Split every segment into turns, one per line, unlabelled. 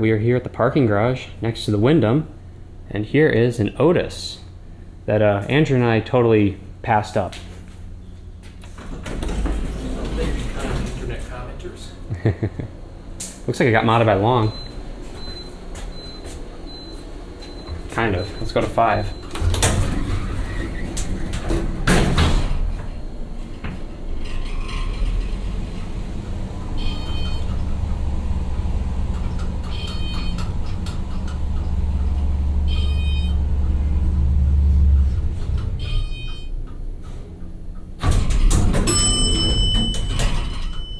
we are here at the parking garage next to the Wyndham, and here is an Otis that Andrew and I totally passed up.
They become internet commenters.
Looks like it got modded by Long. Kind of. Let's go to 5.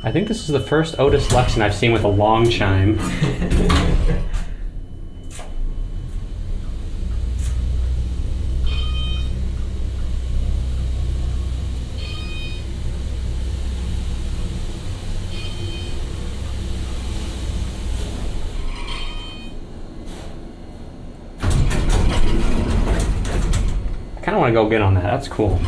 I think this is the first Otis Lexan I've seen with a long chime. I kind of want to go get on that. That's cool.